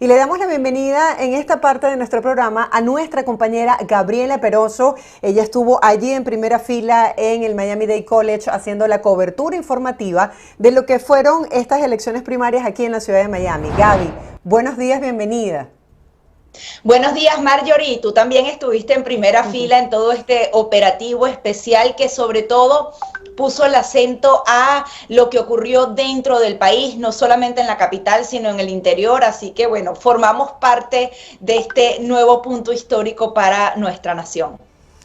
Y le damos la bienvenida en esta parte de nuestro programa a nuestra compañera Gabriela Peroso. Ella estuvo allí en primera fila en el Miami-Dade College haciendo la cobertura informativa de lo que fueron estas elecciones primarias aquí en la ciudad de Miami. Gaby, buenos días, bienvenida. Buenos días, Marjorie. Tú también estuviste en primera fila en todo este operativo especial que sobre todo puso el acento a lo que ocurrió dentro del país, no solamente en la capital, sino en el interior. Así que, bueno, formamos parte de este nuevo punto histórico para nuestra nación.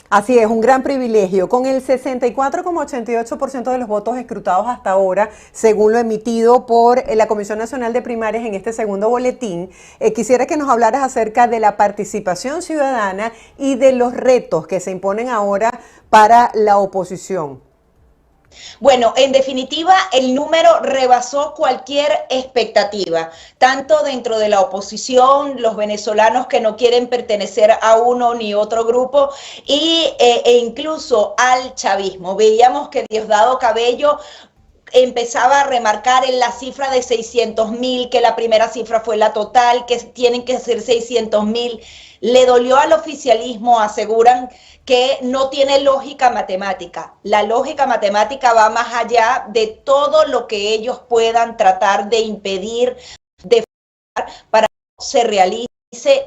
Así es, un gran privilegio. Con el 64,88% de los votos escrutados hasta ahora, según lo emitido por la Comisión Nacional de Primarias en este segundo boletín, quisiera que nos hablaras acerca de la participación ciudadana y de los retos que se imponen ahora para la oposición. Bueno, en definitiva, el número rebasó cualquier expectativa, tanto dentro de la oposición, los venezolanos que no quieren pertenecer a uno ni otro grupo, e incluso al chavismo. Veíamos que Diosdado Cabello empezaba a remarcar en la cifra de 600.000, que la primera cifra fue la total, que tienen que ser 600.000. Le dolió al oficialismo, aseguran que no tiene lógica matemática. La lógica matemática va más allá de todo lo que ellos puedan tratar de impedir, de para que se realice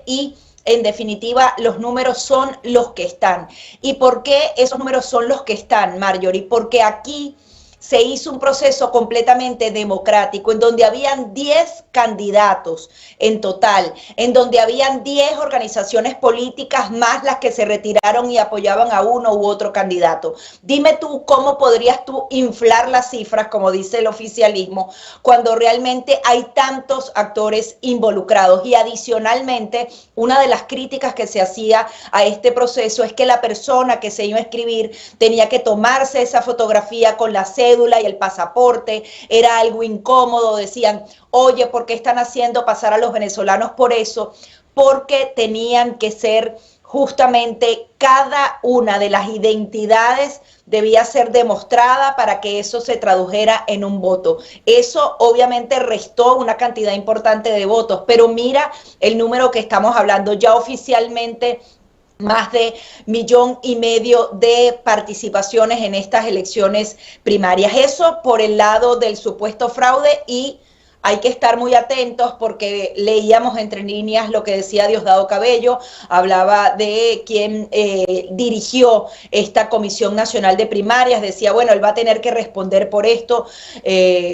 y en definitiva, los números son los que están. ¿Y por qué esos números son los que están, Marjorie? Porque aquí se hizo un proceso completamente democrático, en donde habían 10 candidatos en total, en donde habían 10 organizaciones políticas más las que se retiraron y apoyaban a uno u otro candidato. Dime tú cómo podrías tú inflar las cifras, como dice el oficialismo, cuando realmente hay tantos actores involucrados. Y adicionalmente, una de las críticas que se hacía a este proceso es que la persona que se iba a inscribir tenía que tomarse esa fotografía con la cédula y el pasaporte, era algo incómodo, decían, oye, ¿por qué están haciendo pasar a los venezolanos por eso? Porque tenían que ser justamente cada una de las identidades debía ser demostrada para que eso se tradujera en un voto. Eso obviamente restó una cantidad importante de votos, pero mira el número que estamos hablando, ya oficialmente más de 1,5 millones de participaciones en estas elecciones primarias. Eso por el lado del supuesto fraude, y hay que estar muy atentos porque leíamos entre líneas lo que decía Diosdado Cabello, hablaba de quien dirigió esta Comisión Nacional de Primarias, decía, bueno, él va a tener que responder por esto,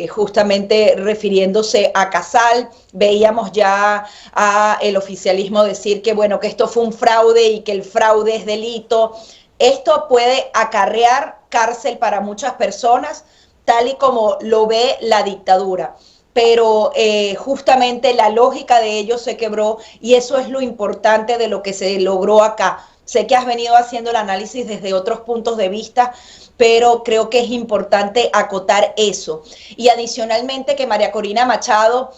justamente refiriéndose a Casal. Veíamos ya a el oficialismo decir que, bueno, que esto fue un fraude y que el fraude es delito. Esto puede acarrear cárcel para muchas personas, tal y como lo ve la dictadura. Pero justamente la lógica de ellos se quebró y eso es lo importante de lo que se logró acá. Sé que has venido haciendo el análisis desde otros puntos de vista, pero creo que es importante acotar eso. Y adicionalmente que María Corina Machado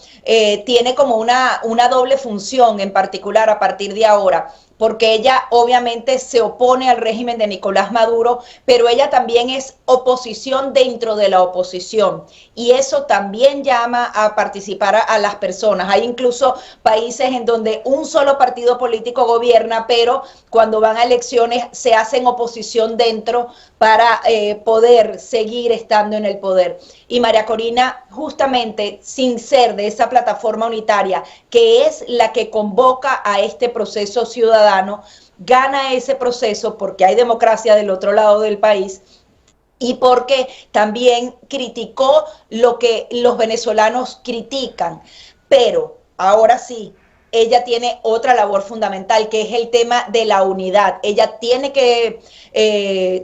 tiene como una doble función en particular a partir de ahora, porque ella obviamente se opone al régimen de Nicolás Maduro, pero ella también es oposición dentro de la oposición, y eso también llama a participar a las personas. Hay incluso países en donde un solo partido político gobierna, pero cuando van a elecciones se hacen oposición dentro para poder seguir estando en el poder. Y María Corina, justamente sin ser de esa plataforma unitaria, que es la que convoca a este proceso ciudadano, gana ese proceso porque hay democracia del otro lado del país y porque también criticó lo que los venezolanos critican. Pero ahora sí, ella tiene otra labor fundamental, que es el tema de la unidad. Ella tiene que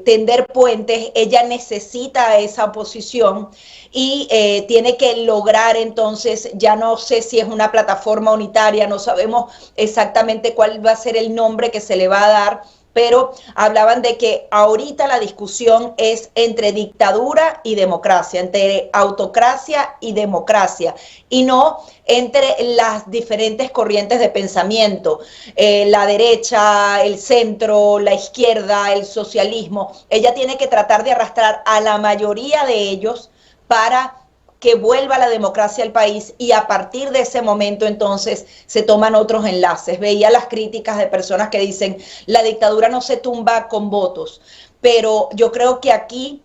tender puentes, ella necesita esa oposición y tiene que lograr entonces, ya no sé si es una plataforma unitaria, no sabemos exactamente cuál va a ser el nombre que se le va a dar, pero hablaban de que ahorita la discusión es entre dictadura y democracia, entre autocracia y democracia, y no entre las diferentes corrientes de pensamiento, la derecha, el centro, la izquierda, el socialismo. Ella tiene que tratar de arrastrar a la mayoría de ellos para que vuelva la democracia al país, y a partir de ese momento entonces se toman otros enlaces. Veía las críticas de personas que dicen la dictadura no se tumba con votos, pero yo creo que aquí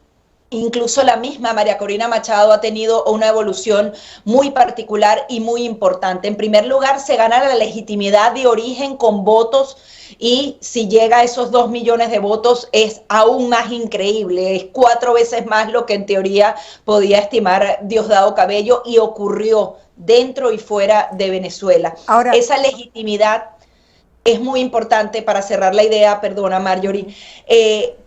incluso la misma María Corina Machado ha tenido una evolución muy particular y muy importante. En primer lugar, se gana la legitimidad de origen con votos, y si llega a esos 2 millones de votos es aún más increíble, es 4 veces más lo que en teoría podía estimar Diosdado Cabello, y ocurrió dentro y fuera de Venezuela. Ahora, esa legitimidad es muy importante para cerrar la idea, perdona Marjorie,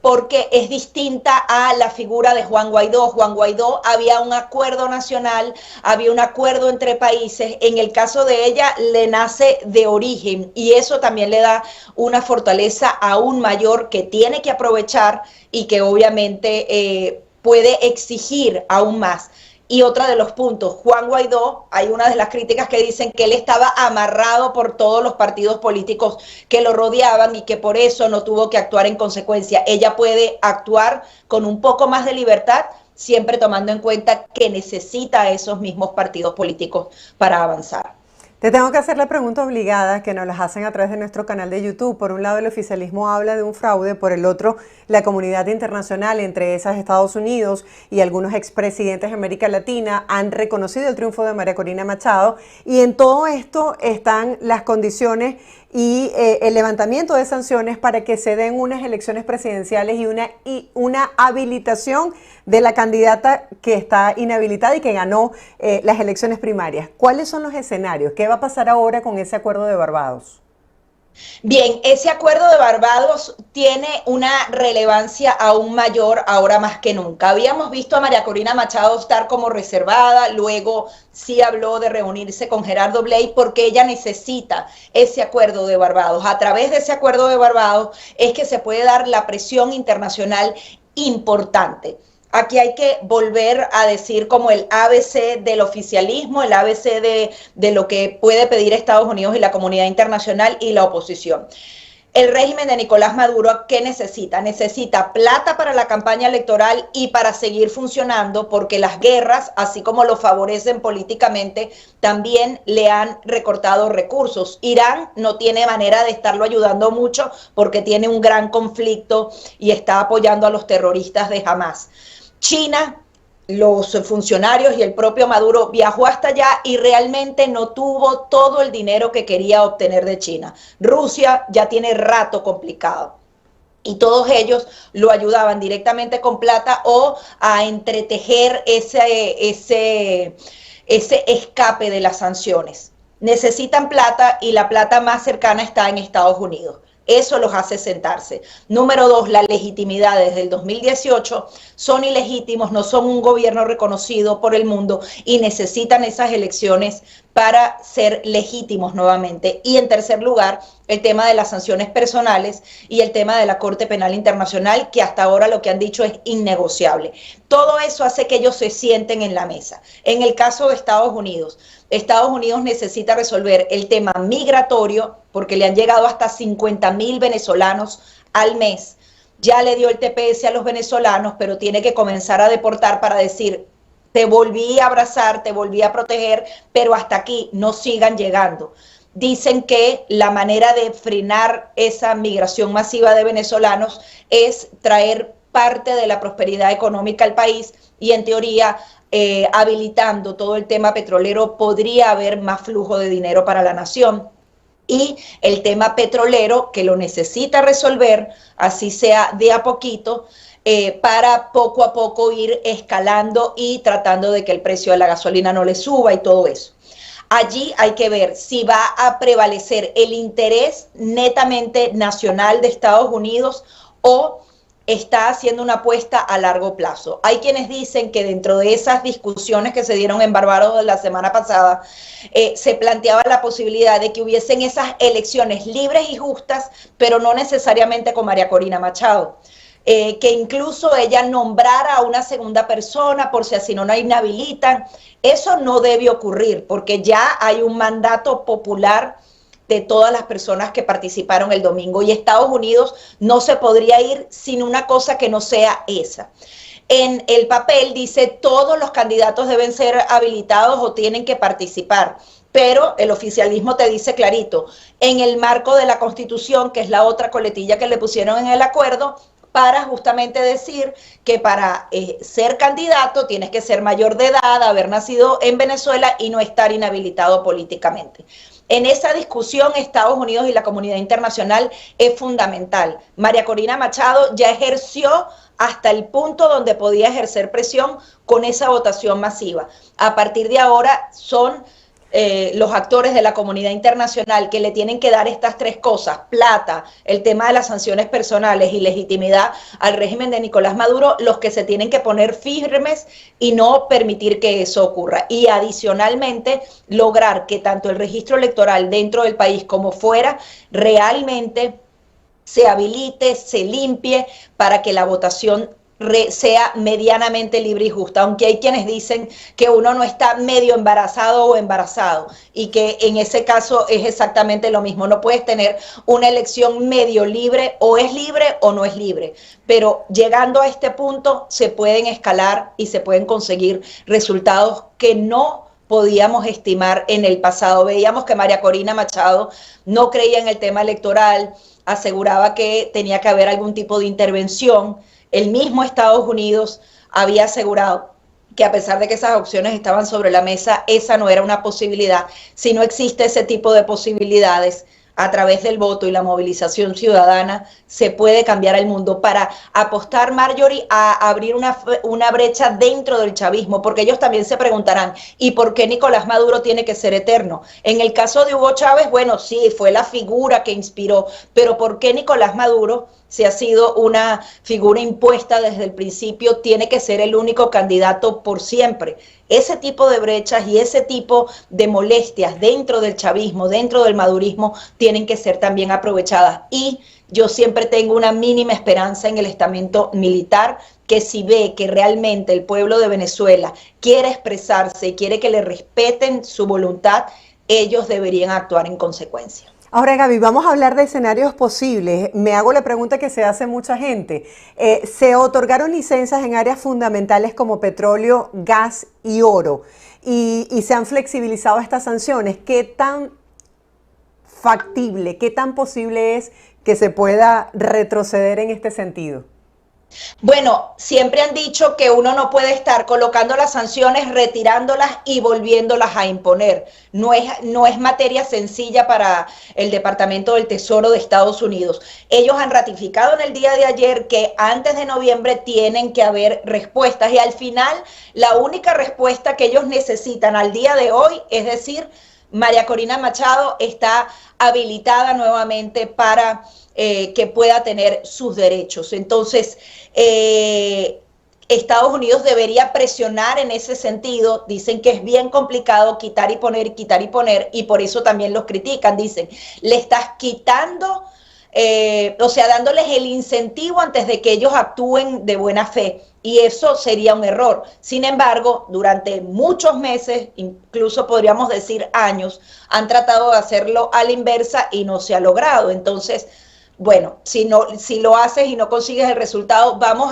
porque es distinta a la figura de Juan Guaidó. Juan Guaidó, había un acuerdo nacional, había un acuerdo entre países. En el caso de ella le nace de origen, y eso también le da una fortaleza aún mayor que tiene que aprovechar, y que obviamente puede exigir aún más. Y otra de los puntos, Juan Guaidó, hay una de las críticas que dicen que él estaba amarrado por todos los partidos políticos que lo rodeaban, y que por eso no tuvo que actuar en consecuencia. Ella puede actuar con un poco más de libertad, siempre tomando en cuenta que necesita a esos mismos partidos políticos para avanzar. te tengo que hacer la pregunta obligada que nos las hacen a través de nuestro canal de YouTube. Por un lado, el oficialismo habla de un fraude, por el otro, la comunidad internacional, entre esas Estados Unidos y algunos expresidentes de América Latina, han reconocido el triunfo de María Corina Machado, y en todo esto están las condiciones y el levantamiento de sanciones para que se den unas elecciones presidenciales y una habilitación de la candidata que está inhabilitada y que ganó las elecciones primarias. ¿Cuáles son los escenarios? ¿Qué va a pasar ahora con ese acuerdo de Barbados? Bien, ese acuerdo de Barbados tiene una relevancia aún mayor ahora más que nunca. Habíamos visto a María Corina Machado estar como reservada, luego sí habló de reunirse con Gerardo Blay porque ella necesita ese acuerdo de Barbados. A través de ese acuerdo de Barbados es que se puede dar la presión internacional importante. Aquí hay que volver a decir como el ABC del oficialismo, el ABC de lo que puede pedir Estados Unidos y la comunidad internacional y la oposición. El régimen de Nicolás Maduro, ¿qué necesita? Necesita plata para la campaña electoral y para seguir funcionando, porque las guerras, así como lo favorecen políticamente, también le han recortado recursos. Irán no tiene manera de estarlo ayudando mucho porque tiene un gran conflicto y está apoyando a los terroristas de Hamás. China, los funcionarios y el propio Maduro viajó hasta allá y realmente no tuvo todo el dinero que quería obtener de China. Rusia ya tiene rato complicado, y todos ellos lo ayudaban directamente con plata o a entretejer ese escape de las sanciones. Necesitan plata, y la plata más cercana está en Estados Unidos. Eso los hace sentarse. Número 2, la legitimidad. Desde el 2018 son ilegítimos, no son un gobierno reconocido por el mundo, y necesitan esas elecciones para ser legítimos nuevamente. Y en tercer lugar, el tema de las sanciones personales y el tema de la Corte Penal Internacional, que hasta ahora lo que han dicho es innegociable. Todo eso hace que ellos se sienten en la mesa. En el caso de Estados Unidos necesita resolver el tema migratorio, porque le han llegado hasta 50,000 venezolanos al mes. Ya le dio el TPS a los venezolanos, pero tiene que comenzar a deportar para decir: te volví a abrazar, te volví a proteger, pero hasta aquí, no sigan llegando. Dicen que la manera de frenar esa migración masiva de venezolanos es traer parte de la prosperidad económica al país, y en teoría, habilitando todo el tema petrolero, podría haber más flujo de dinero para la nación. Y el tema petrolero, que lo necesita resolver, así sea de a poquito, para poco a poco ir escalando y tratando de que el precio de la gasolina no le suba y todo eso. Allí hay que ver si va a prevalecer el interés netamente nacional de Estados Unidos o está haciendo una apuesta a largo plazo. Hay quienes dicen que dentro de esas discusiones que se dieron en Barbados la semana pasada, se planteaba la posibilidad de que hubiesen esas elecciones libres y justas, pero no necesariamente con María Corina Machado. Que incluso ella nombrara a una segunda persona por si así no la inhabilitan. Eso no debe ocurrir, porque ya hay un mandato popular de todas las personas que participaron el domingo, y Estados Unidos no se podría ir sin una cosa que no sea esa. En el papel dice todos los candidatos deben ser habilitados o tienen que participar, pero el oficialismo te dice clarito, en el marco de la Constitución, que es la otra coletilla que le pusieron en el acuerdo, para justamente decir que para ser candidato tienes que ser mayor de edad, haber nacido en Venezuela y no estar inhabilitado políticamente. En esa discusión, Estados Unidos y la comunidad internacional es fundamental. María Corina Machado ya ejerció hasta el punto donde podía ejercer presión con esa votación masiva. A partir de ahora son los actores de la comunidad internacional que le tienen que dar estas tres cosas: plata, el tema de las sanciones personales y legitimidad al régimen de Nicolás Maduro, los que se tienen que poner firmes y no permitir que eso ocurra. Y adicionalmente lograr que tanto el registro electoral dentro del país como fuera realmente se habilite, se limpie para que la votación sea medianamente libre y justa, aunque hay quienes dicen que uno no está medio embarazado o embarazado y que en ese caso es exactamente lo mismo. No puedes tener una elección medio libre, o es libre o no es libre, pero llegando a este punto se pueden escalar y se pueden conseguir resultados que no podíamos estimar en el pasado. Veíamos que María Corina Machado no creía en el tema electoral, aseguraba que tenía que haber algún tipo de intervención. El mismo Estados Unidos había asegurado que a pesar de que esas opciones estaban sobre la mesa, esa no era una posibilidad. Si no existe ese tipo de posibilidades, a través del voto y la movilización ciudadana, se puede cambiar el mundo para apostar, Marjorie, a abrir una brecha dentro del chavismo, porque ellos también se preguntarán, ¿y por qué Nicolás Maduro tiene que ser eterno? En el caso de Hugo Chávez, bueno, sí, fue la figura que inspiró, pero ¿por qué Nicolás Maduro, si ha sido una figura impuesta desde el principio, tiene que ser el único candidato por siempre? Ese tipo de brechas y ese tipo de molestias dentro del chavismo, dentro del madurismo, tienen que ser también aprovechadas. Y yo siempre tengo una mínima esperanza en el estamento militar, que si ve que realmente el pueblo de Venezuela quiere expresarse y quiere que le respeten su voluntad, ellos deberían actuar en consecuencia. Ahora, Gaby, vamos a hablar de escenarios posibles. Me hago la pregunta que se hace mucha gente. Se otorgaron licencias en áreas fundamentales como petróleo, gas y oro, y se han flexibilizado estas sanciones. ¿Qué tan factible, qué tan posible es que se pueda retroceder en este sentido? Bueno, siempre han dicho que uno no puede estar colocando las sanciones, retirándolas y volviéndolas a imponer. No es materia sencilla para el Departamento del Tesoro de Estados Unidos. Ellos han ratificado en el día de ayer que antes de noviembre tienen que haber respuestas, y al final la única respuesta que ellos necesitan al día de hoy, es decir, María Corina Machado está habilitada nuevamente para que pueda tener sus derechos. Entonces, Estados Unidos debería presionar en ese sentido. Dicen que es bien complicado quitar y poner, y por eso también los critican. Dicen, le estás quitando, o sea, dándoles el incentivo antes de que ellos actúen de buena fe, y eso sería un error. Sin embargo, durante muchos meses, incluso podríamos decir años, han tratado de hacerlo a la inversa y no se ha logrado. Entonces, bueno, si lo haces y no consigues el resultado, vamos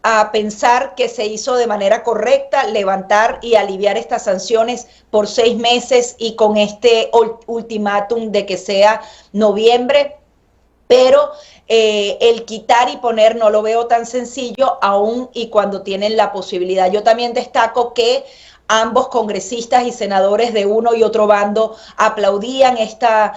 a pensar que se hizo de manera correcta, levantar y aliviar estas sanciones por 6 meses y con este ultimátum de que sea noviembre, pero el quitar y poner no lo veo tan sencillo, aún y cuando tienen la posibilidad. Yo también destaco que ambos congresistas y senadores de uno y otro bando aplaudían esta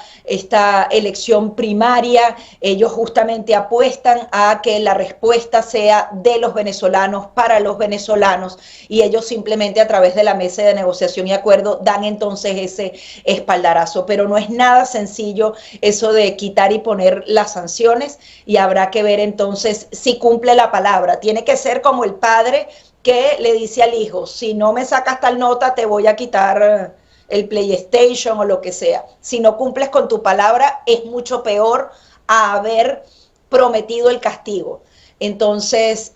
elección primaria. Ellos justamente apuestan a que la respuesta sea de los venezolanos para los venezolanos, y ellos simplemente a través de la mesa de negociación y acuerdo dan entonces ese espaldarazo. Pero no es nada sencillo eso de quitar y poner las sanciones, y habrá que ver entonces si cumple la palabra. Tiene que ser como el padre que le dice al hijo, si no me sacas tal nota te voy a quitar el PlayStation o lo que sea. Si no cumples con tu palabra, es mucho peor a haber prometido el castigo. Entonces,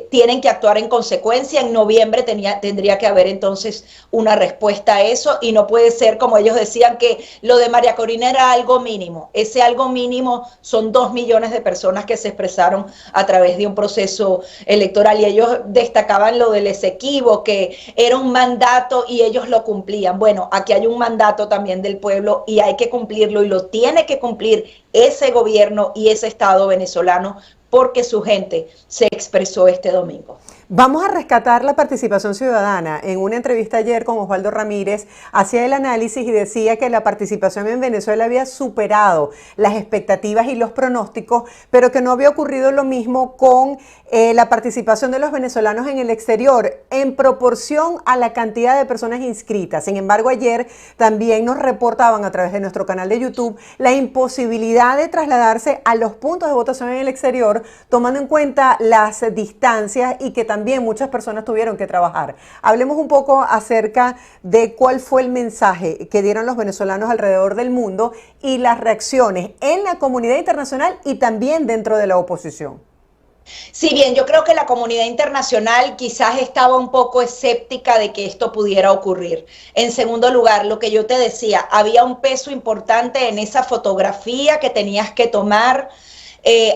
tienen que actuar en consecuencia. En noviembre tendría que haber entonces una respuesta a eso y no puede ser, como ellos decían, que lo de María Corina era algo mínimo. Ese algo mínimo son 2 millones de personas que se expresaron a través de un proceso electoral y ellos destacaban lo del Esequibo, que era un mandato y ellos lo cumplían. Bueno, aquí hay un mandato también del pueblo y hay que cumplirlo y lo tiene que cumplir ese gobierno y ese Estado venezolano porque su gente se expresó este domingo. Vamos a rescatar la participación ciudadana. En una entrevista ayer con Osvaldo Ramírez, hacía el análisis y decía que la participación en Venezuela había superado las expectativas y los pronósticos, pero que no había ocurrido lo mismo con la participación de los venezolanos en el exterior en proporción a la cantidad de personas inscritas. Sin embargo, ayer también nos reportaban a través de nuestro canal de YouTube la imposibilidad de trasladarse a los puntos de votación en el exterior, tomando en cuenta las distancias y que también muchas personas tuvieron que trabajar. Hablemos un poco acerca de cuál fue el mensaje que dieron los venezolanos alrededor del mundo y las reacciones en la comunidad internacional y también dentro de la oposición. Si bien yo creo que la comunidad internacional quizás estaba un poco escéptica de que esto pudiera ocurrir. En segundo lugar, lo que yo te decía, había un peso importante en esa fotografía que tenías que tomar.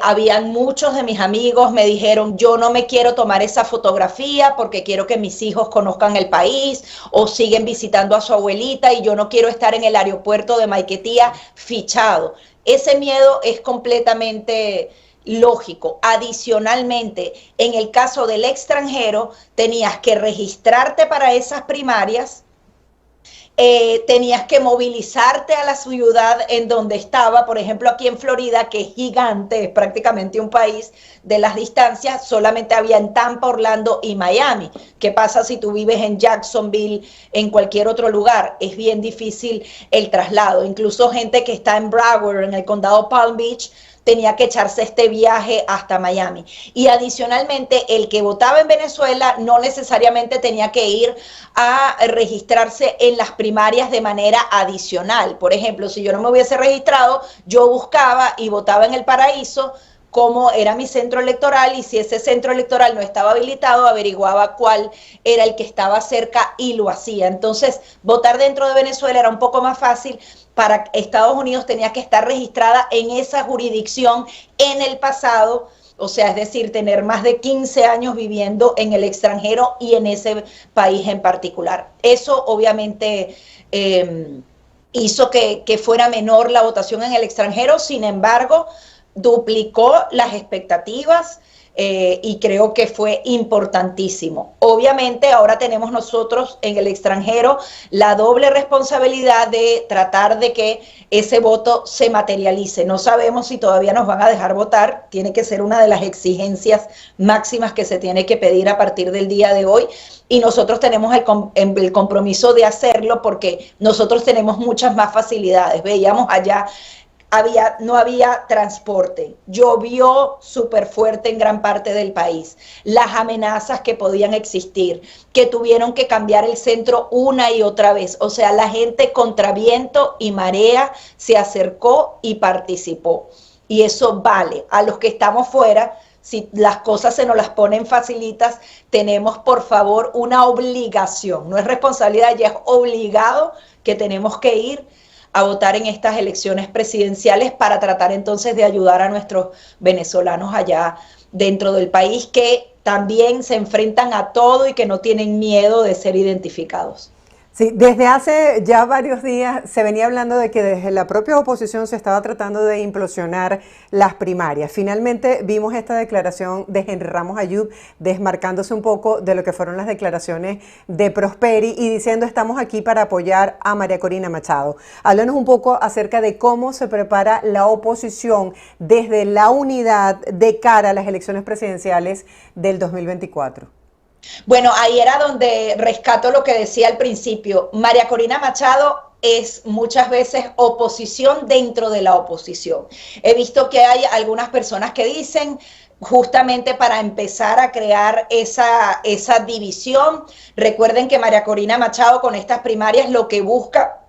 Habían muchos de mis amigos me dijeron, yo no me quiero tomar esa fotografía porque quiero que mis hijos conozcan el país o siguen visitando a su abuelita y yo no quiero estar en el aeropuerto de Maiquetía fichado. Ese miedo es completamente lógico. Adicionalmente, en el caso del extranjero, tenías que registrarte para esas primarias, tenías que movilizarte a la ciudad en donde estaba, por ejemplo aquí en Florida, que es gigante, es prácticamente un país de las distancias, solamente había en Tampa, Orlando y Miami. ¿Qué pasa si tú vives en Jacksonville, en cualquier otro lugar? Es bien difícil el traslado, incluso gente que está en Broward, en el condado Palm Beach, tenía que echarse este viaje hasta Miami. Y adicionalmente, el que votaba en Venezuela no necesariamente tenía que ir a registrarse en las primarias de manera adicional. Por ejemplo, si yo no me hubiese registrado, yo buscaba y votaba en El Paraíso, cómo era mi centro electoral y si ese centro electoral no estaba habilitado, averiguaba cuál era el que estaba cerca y lo hacía. Entonces, votar dentro de Venezuela era un poco más fácil. Para Estados Unidos tenía que estar registrada en esa jurisdicción en el pasado, o sea, es decir, tener más de 15 años viviendo en el extranjero y en ese país en particular. Eso obviamente hizo que fuera menor la votación en el extranjero, sin embargo, duplicó las expectativas y creo que fue importantísimo. Obviamente ahora tenemos nosotros en el extranjero la doble responsabilidad de tratar de que ese voto se materialice. No sabemos si todavía nos van a dejar votar, tiene que ser una de las exigencias máximas que se tiene que pedir a partir del día de hoy y nosotros tenemos el compromiso de hacerlo porque nosotros tenemos muchas más facilidades. Veíamos allá no había transporte, llovió súper fuerte en gran parte del país, las amenazas que podían existir, que tuvieron que cambiar el centro una y otra vez, o sea, la gente contra viento y marea se acercó y participó, y eso vale. A los que estamos fuera, si las cosas se nos las ponen facilitas, tenemos por favor una obligación, no es responsabilidad, ya es obligado que tenemos que ir a votar en estas elecciones presidenciales para tratar entonces de ayudar a nuestros venezolanos allá dentro del país que también se enfrentan a todo y que no tienen miedo de ser identificados. Sí, desde hace ya varios días se venía hablando de que desde la propia oposición se estaba tratando de implosionar las primarias. Finalmente vimos esta declaración de Henry Ramos Ayub desmarcándose un poco de lo que fueron las declaraciones de Prosperi y diciendo estamos aquí para apoyar a María Corina Machado. Háblanos un poco acerca de cómo se prepara la oposición desde la unidad de cara a las elecciones presidenciales del 2024. Bueno, ahí era donde rescato lo que decía al principio. María Corina Machado es muchas veces oposición dentro de la oposición. He visto que hay algunas personas que dicen, justamente para empezar a crear esa división, recuerden que María Corina Machado con estas primarias lo que busca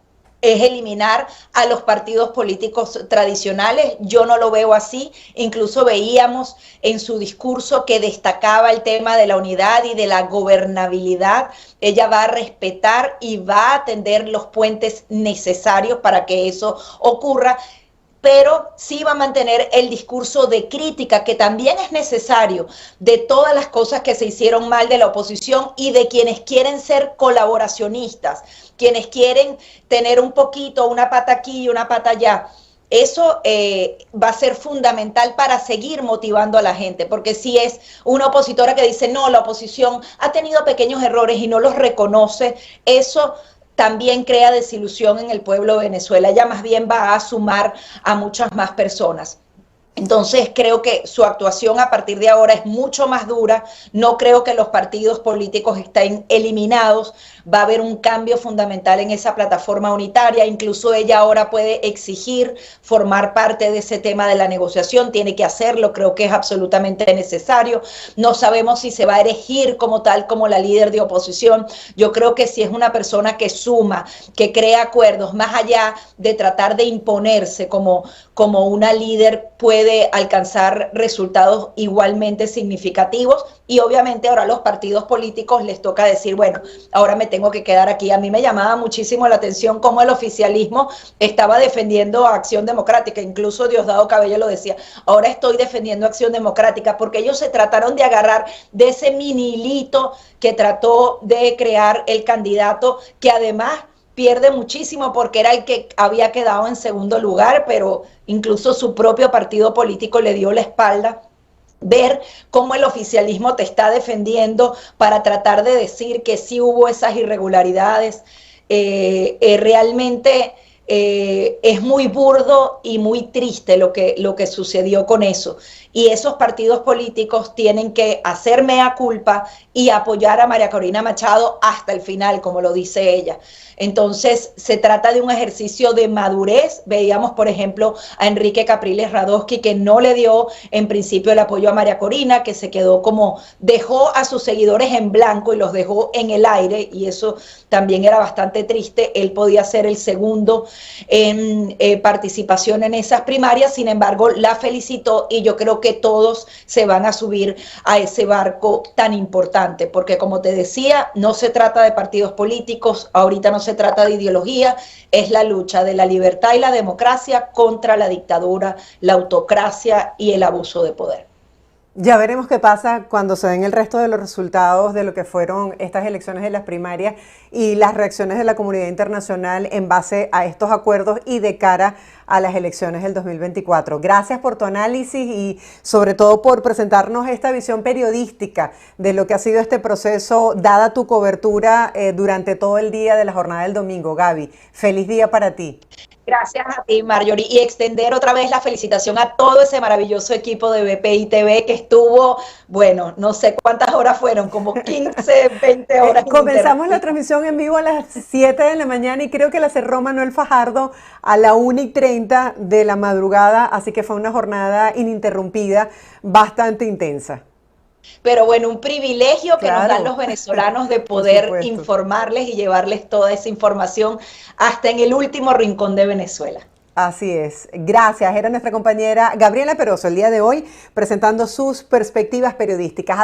es eliminar a los partidos políticos tradicionales. Yo no lo veo así. Incluso veíamos en su discurso que destacaba el tema de la unidad y de la gobernabilidad. Ella va a respetar y va a tender los puentes necesarios para que eso ocurra, pero sí va a mantener el discurso de crítica, que también es necesario, de todas las cosas que se hicieron mal de la oposición y de quienes quieren ser colaboracionistas, quienes quieren tener un poquito, una pata aquí y una pata allá. Eso va a ser fundamental para seguir motivando a la gente, porque si es una opositora que dice, no, la oposición ha tenido pequeños errores y no los reconoce, eso también crea desilusión en el pueblo de Venezuela. Ella más bien va a sumar a muchas más personas. Entonces creo que su actuación a partir de ahora es mucho más dura. No creo que los partidos políticos estén eliminados. Va a haber un cambio fundamental en esa plataforma unitaria. Incluso ella ahora puede exigir formar parte de ese tema de la negociación. Tiene que hacerlo, creo que es absolutamente necesario. No sabemos si se va a erigir como tal, como la líder de oposición. Yo creo que si es una persona que suma, que crea acuerdos, más allá de tratar de imponerse como una líder, puede alcanzar resultados igualmente significativos. Y obviamente ahora a los partidos políticos les toca decir, bueno, ahora me tengo que quedar aquí. A mí me llamaba muchísimo la atención cómo el oficialismo estaba defendiendo a Acción Democrática. Incluso Diosdado Cabello lo decía, ahora estoy defendiendo a Acción Democrática, porque ellos se trataron de agarrar de ese mini hilito que trató de crear el candidato, que además pierde muchísimo porque era el que había quedado en segundo lugar, pero incluso su propio partido político le dio la espalda. Ver cómo el oficialismo te está defendiendo para tratar de decir que sí hubo esas irregularidades, realmente es muy burdo y muy triste lo que sucedió con eso. Y esos partidos políticos tienen que hacer mea culpa y apoyar a María Corina Machado hasta el final, como lo dice ella. Entonces, se trata de un ejercicio de madurez. Veíamos, por ejemplo, a Enrique Capriles Radosky, que no le dio en principio el apoyo a María Corina, que se quedó dejó a sus seguidores en blanco y los dejó en el aire, y eso también era bastante triste. Él podía ser el segundo en participación en esas primarias, sin embargo, la felicitó, y yo creo que todos se van a subir a ese barco tan importante, porque como te decía, no se trata de partidos políticos, ahorita no se trata de ideología, es la lucha de la libertad y la democracia contra la dictadura, la autocracia y el abuso de poder. Ya veremos qué pasa cuando se den el resto de los resultados de lo que fueron estas elecciones de las primarias y las reacciones de la comunidad internacional en base a estos acuerdos y de cara a las elecciones del 2024. Gracias por tu análisis y sobre todo por presentarnos esta visión periodística de lo que ha sido este proceso, dada tu cobertura durante todo el día de la jornada del domingo. Gaby, feliz día para ti. Gracias a ti, Marjorie, y extender otra vez la felicitación a todo ese maravilloso equipo de BPI TV que estuvo, bueno, no sé cuántas horas fueron, como 15, 20 horas. Comenzamos la transmisión en vivo a las 7 de la mañana y creo que la cerró Manuel Fajardo a la 1:30 de la madrugada, así que fue una jornada ininterrumpida, bastante intensa. Pero bueno, un privilegio que nos dan los venezolanos de poder informarles y llevarles toda esa información hasta en el último rincón de Venezuela. Así es. Gracias. Era nuestra compañera Gabriela Peroso el día de hoy presentando sus perspectivas periodísticas.